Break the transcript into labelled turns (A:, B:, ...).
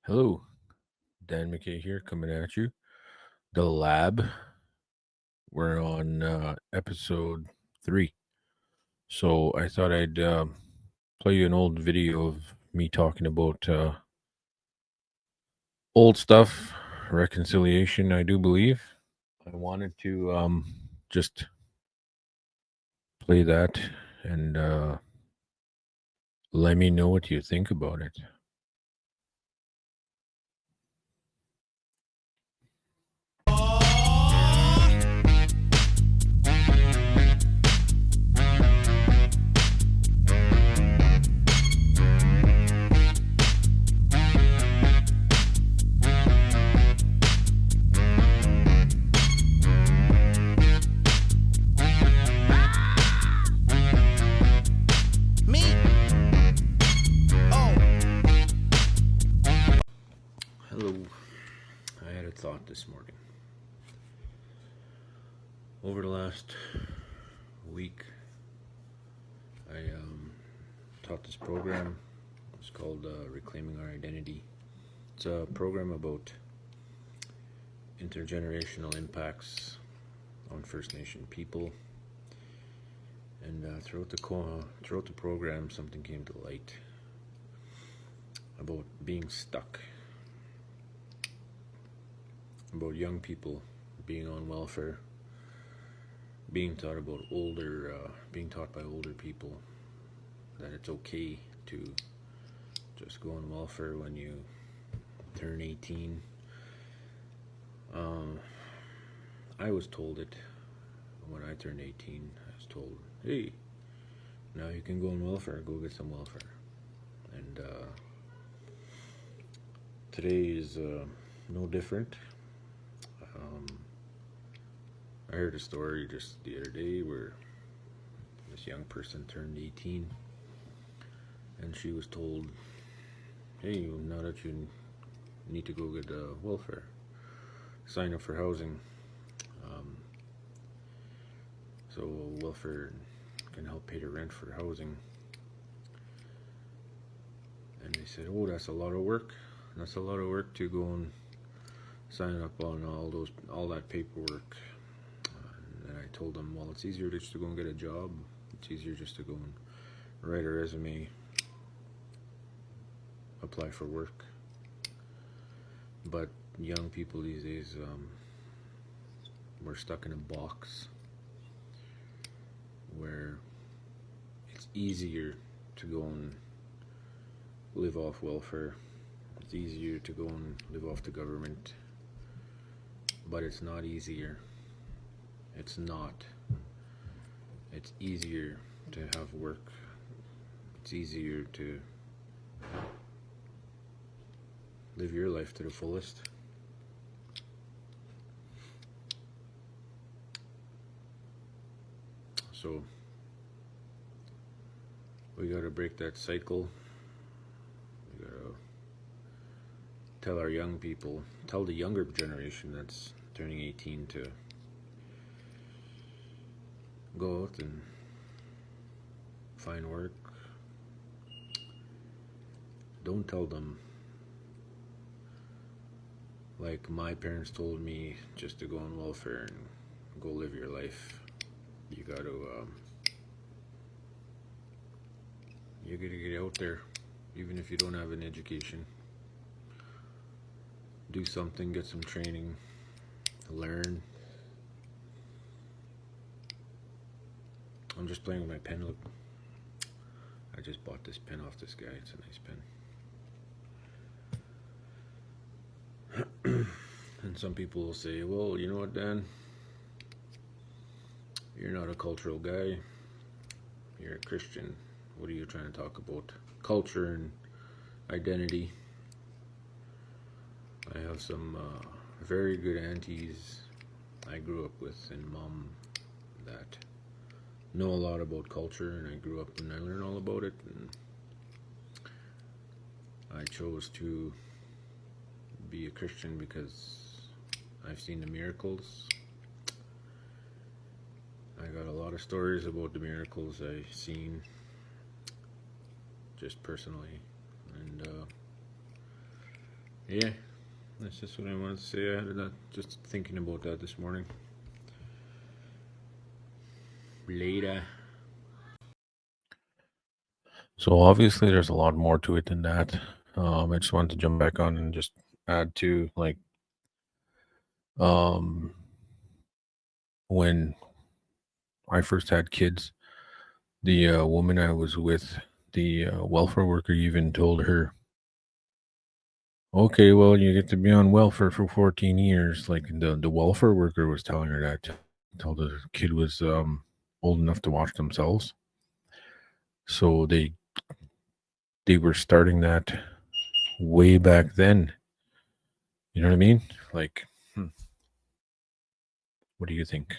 A: Hello, Dan McKay here, coming at you. The Lab. We're on episode 3. So I thought I'd play you an old video of me talking about old stuff, reconciliation, I do believe. I wanted to just play that and let me know what you think about it.
B: Me? Oh.
A: Hello. I had a thought this morning. Over the last week, I taught this program. It's called Reclaiming Our Identity. It's a program about intergenerational impacts on First Nation people. And throughout the program, something came to light about being stuck, about young people being on welfare, being taught by older people that it's okay to just go on welfare when you turn 18. I was told it when I turned 18. I was told, hey, now you can go on welfare, go get some welfare. And today is no different. I heard a story just the other day where this young person turned 18 and she was told, hey, now that you need to go get welfare, sign up for housing. So welfare can help pay the rent for housing. And they said, oh, that's a lot of work. That's a lot of work to go and sign up on all that paperwork. And I told them, well, it's easier just to go and get a job. It's easier just to go and write a resume, apply for work. But young people these days, we're stuck in a box where it's easier to go and live off welfare. It's easier to go and live off the government. But it's not easier. It's not. It's easier to have work. It's easier to live your life to the fullest. So we gotta break that cycle. We gotta tell our young people, tell the younger generation that's turning 18 to go out and find work. Don't tell them, like my parents told me, just to go on welfare and go live your life. You gotta get out there, even if you don't have an education. Do something, get some training, learn. I'm just playing with my pen. Look, I just bought this pen off this guy. It's a nice pen. And some people will say, well, you know what, Dan? You're not a cultural guy. You're a Christian. What are you trying to talk about? Culture and identity. I have some very good aunties I grew up with and mom that know a lot about culture, and I grew up and I learned all about it, and I chose to be a Christian because I've seen the miracles. I got a lot of stories about the miracles I've seen just personally, and Yeah, that's just what I wanted to say. I had that just thinking about that this morning. Later. So obviously, there's a lot more to it than that. I just wanted to jump back on and just add to like um, when I first had kids, the woman I was with, the welfare worker even told her, "Okay, well, you get to be on welfare for 14 years." Like the welfare worker was telling her that until the kid was old enough to watch themselves. So they were starting that way back then. You know what I mean? Like, what do you think?